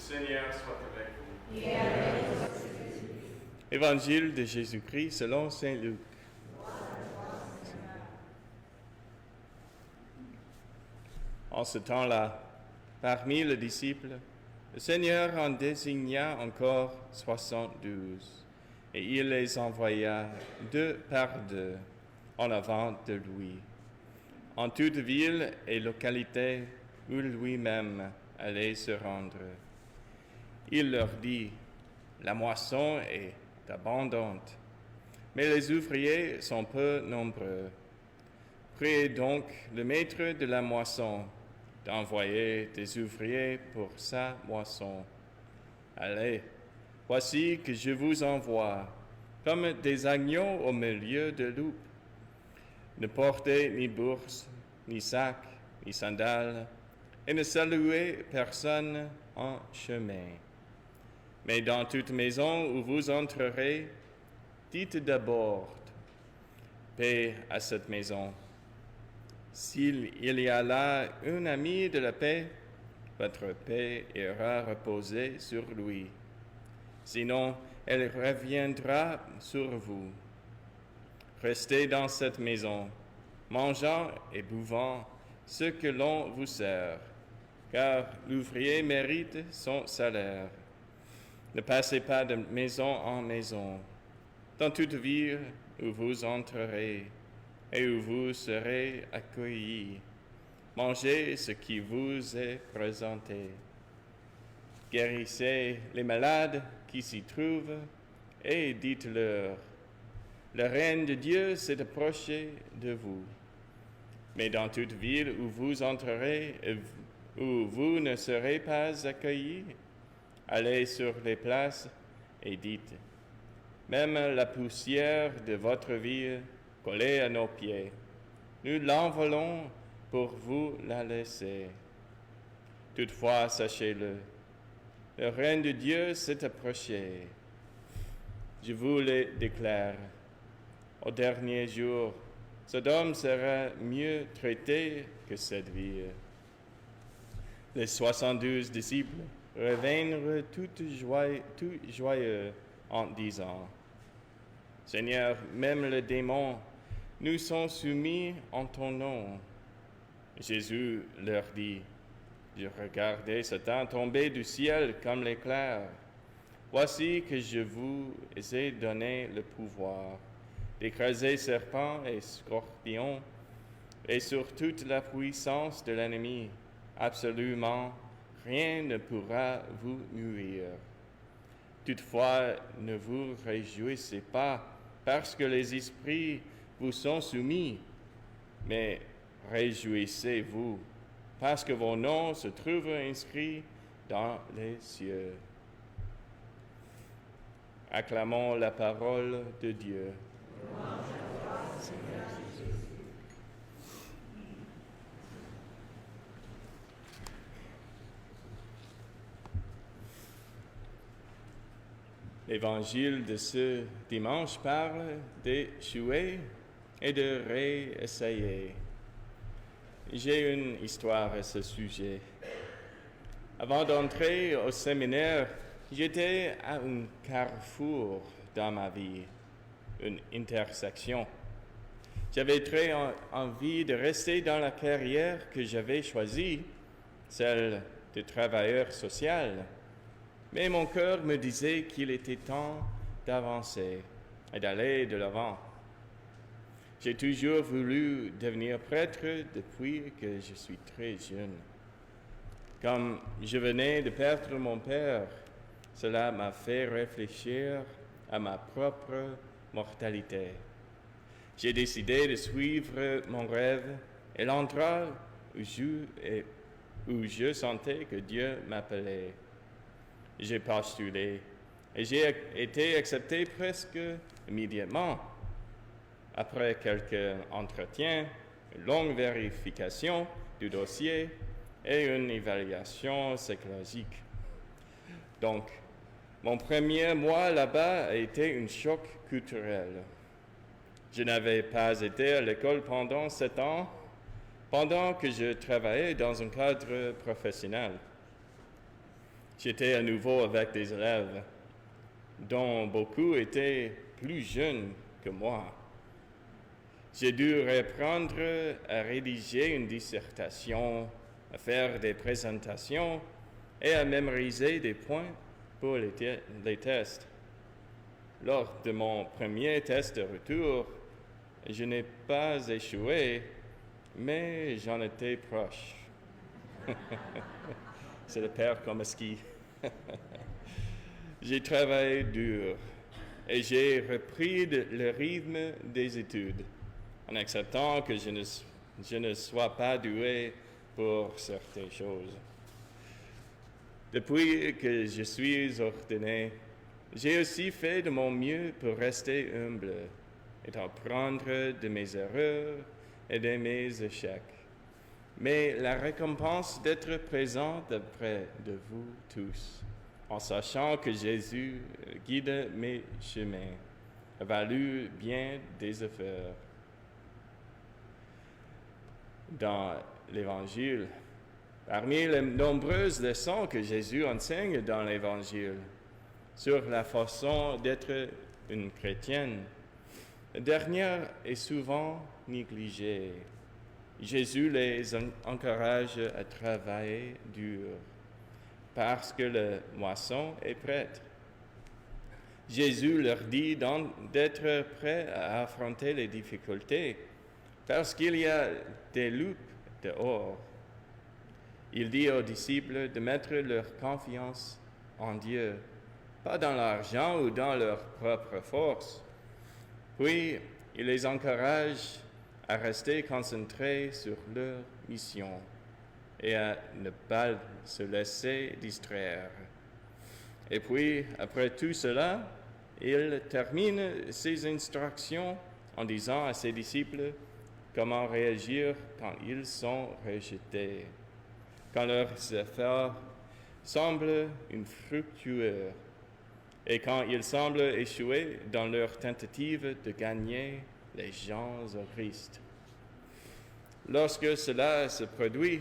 Seigneur soit avec vous. Et avec votre esprit. Évangile de Jésus-Christ selon saint Luc. En ce temps-là, parmi les disciples, le Seigneur en désigna encore 72, et il les envoya 2 par 2 en avant de lui, en toute ville et localité où lui-même allait se rendre. Il leur dit, « La moisson est abondante, mais les ouvriers sont peu nombreux. Priez donc le maître de la moisson d'envoyer des ouvriers pour sa moisson. Allez, voici que je vous envoie comme des agneaux au milieu de loups. Ne portez ni bourse, ni sac, ni sandales, et ne saluez personne en chemin. Mais dans toute maison où vous entrerez, dites d'abord, paix à cette maison. S'il y a là un ami de la paix, votre paix ira reposer sur lui. Sinon, elle reviendra sur vous. Restez dans cette maison, mangeant et buvant ce que l'on vous sert, car l'ouvrier mérite son salaire. Ne passez pas de maison en maison. Dans toute ville où vous entrerez et où vous serez accueillis, mangez ce qui vous est présenté. Guérissez les malades qui s'y trouvent et dites-leur, le règne de Dieu s'est approché de vous. Mais dans toute ville où vous entrerez et où vous ne serez pas accueillis, allez sur les places et dites, même la poussière de votre ville collée à nos pieds, nous l'envolons pour vous la laisser. Toutefois, sachez-le, le règne de Dieu s'est approché. Je vous le déclare, au dernier jour, Sodome sera mieux traité que cette ville. Les 72 disciples revinrent tout joyeux en disant, « Seigneur, même les démons nous sont soumis en ton nom. » Jésus leur dit, « Je regardais Satan tomber du ciel comme l'éclair. Voici que je vous ai donné le pouvoir d'écraser serpents et scorpions et sur toute la puissance de l'ennemi. Absolument rien ne pourra vous nuire. Toutefois, ne vous réjouissez pas parce que les esprits vous sont soumis, mais réjouissez-vous parce que vos noms se trouvent inscrits dans les cieux. » Acclamons la parole de Dieu. L'évangile de ce dimanche parle d'échouer et de réessayer. J'ai une histoire à ce sujet. Avant d'entrer au séminaire, j'étais à un carrefour dans ma vie, une intersection. J'avais très envie de rester dans la carrière que j'avais choisie, celle de travailleur social. Mais mon cœur me disait qu'il était temps d'avancer et d'aller de l'avant. J'ai toujours voulu devenir prêtre depuis que je suis très jeune. Comme je venais de perdre mon père, cela m'a fait réfléchir à ma propre mortalité. J'ai décidé de suivre mon rêve et l'endroit où je sentais que Dieu m'appelait. J'ai postulé et j'ai été accepté presque immédiatement. Après quelques entretiens, une longue vérification du dossier et une évaluation psychologique. Donc, mon premier mois là-bas a été un choc culturel. Je n'avais pas été à l'école pendant 7 ans, pendant que je travaillais dans un cadre professionnel. J'étais à nouveau avec des élèves dont beaucoup étaient plus jeunes que moi. J'ai dû reprendre à rédiger une dissertation, à faire des présentations et à mémoriser des points pour les tests. Lors de mon premier test de retour, je n'ai pas échoué, mais j'en étais proche. C'est le père comme ski. J'ai travaillé dur et j'ai repris le rythme des études en acceptant que je ne sois pas doué pour certaines choses. Depuis que je suis ordonné, j'ai aussi fait de mon mieux pour rester humble et apprendre de mes erreurs et de mes échecs. Mais la récompense d'être présent auprès de vous tous, en sachant que Jésus guide mes chemins, a valu bien des efforts. Dans l'Évangile, parmi les nombreuses leçons que Jésus enseigne dans l'Évangile sur la façon d'être une chrétienne, la dernière est souvent négligée. Jésus les encourage à travailler dur parce que la moisson est prête. Jésus leur dit d'être prêts à affronter les difficultés parce qu'il y a des loups dehors. Il dit aux disciples de mettre leur confiance en Dieu, pas dans l'argent ou dans leur propre force. Puis, il les encourage à rester concentrés sur leur mission et à ne pas se laisser distraire. Et puis, après tout cela, il termine ses instructions en disant à ses disciples comment réagir quand ils sont rejetés, quand leurs efforts semblent infructueux et quand ils semblent échouer dans leur tentative de gagner les gens au Christ. Lorsque cela se produit,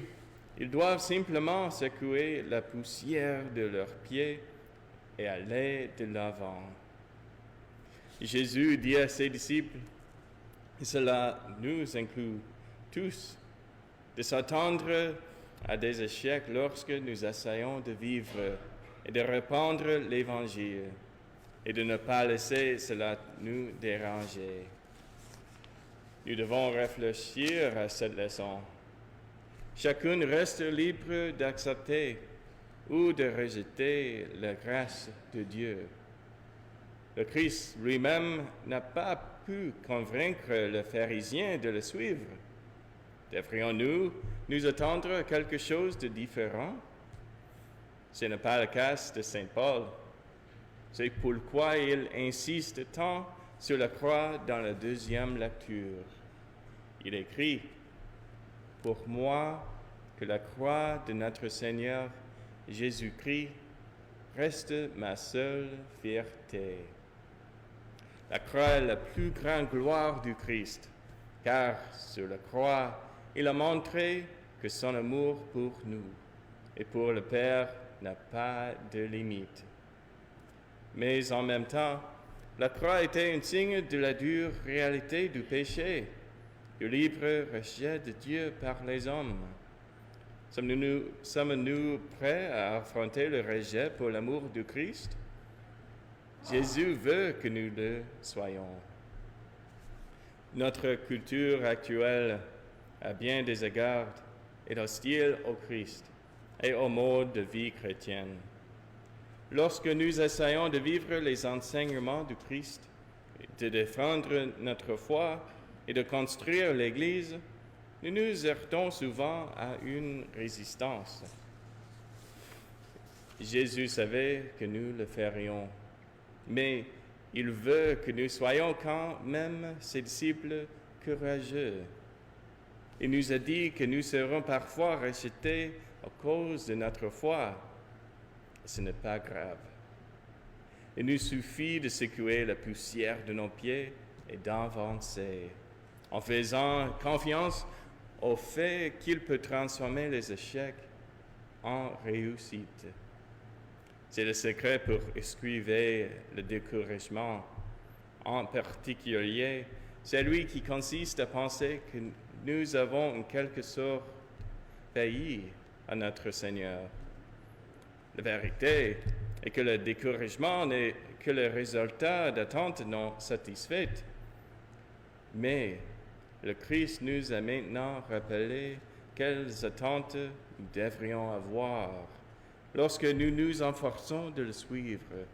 ils doivent simplement secouer la poussière de leurs pieds et aller de l'avant. Jésus dit à ses disciples, et cela nous inclut tous, de s'attendre à des échecs lorsque nous essayons de vivre et de répandre l'Évangile, et de ne pas laisser cela nous déranger. Nous devons réfléchir à cette leçon. Chacun reste libre d'accepter ou de rejeter la grâce de Dieu. Le Christ lui-même n'a pas pu convaincre les pharisiens de le suivre. Devrions-nous nous attendre à quelque chose de différent? Ce n'est pas le cas de Saint Paul. C'est pourquoi il insiste tant sur la croix dans la deuxième lecture. Il écrit, « Pour moi, que la croix de notre Seigneur Jésus-Christ reste ma seule fierté. » La croix est la plus grande gloire du Christ, car sur la croix, il a montré que son amour pour nous et pour le Père n'a pas de limite. Mais en même temps, la croix était un signe de la dure réalité du péché, du libre rejet de Dieu par les hommes. Sommes-nous prêts à affronter le rejet pour l'amour du Christ? Jésus veut que nous le soyons. Notre culture actuelle, à bien des égards, est hostile au Christ et au mode de vie chrétienne. Lorsque nous essayons de vivre les enseignements du Christ, de défendre notre foi et de construire l'Église, nous nous heurtons souvent à une résistance. Jésus savait que nous le ferions, mais il veut que nous soyons quand même ses disciples courageux. Il nous a dit que nous serons parfois rejetés à cause de notre foi. Ce n'est pas grave. Il nous suffit de secouer la poussière de nos pieds et d'avancer, en faisant confiance au fait qu'il peut transformer les échecs en réussite. C'est le secret pour esquiver le découragement. En particulier, celui qui consiste à penser que nous avons en quelque sorte failli à notre Seigneur. La vérité est que le découragement n'est que le résultat d'attentes non satisfaites. Mais le Christ nous a maintenant rappelé quelles attentes nous devrions avoir lorsque nous nous efforçons de le suivre.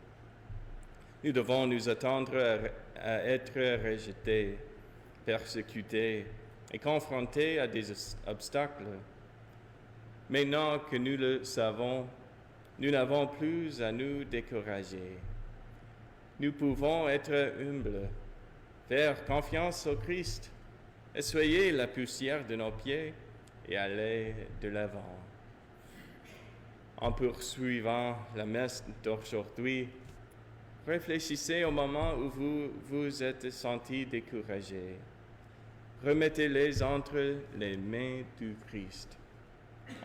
Nous devons nous attendre à être rejetés, persécutés et confrontés à des obstacles. Maintenant que nous le savons, nous n'avons plus à nous décourager. Nous pouvons être humbles, faire confiance au Christ, essuyer la poussière de nos pieds et aller de l'avant. En poursuivant la messe d'aujourd'hui, réfléchissez au moment où vous vous êtes senti découragé. Remettez-les entre les mains du Christ,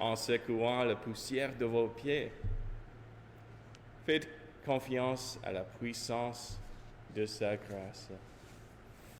en secouant la poussière de vos pieds. Faites confiance à la puissance de sa grâce.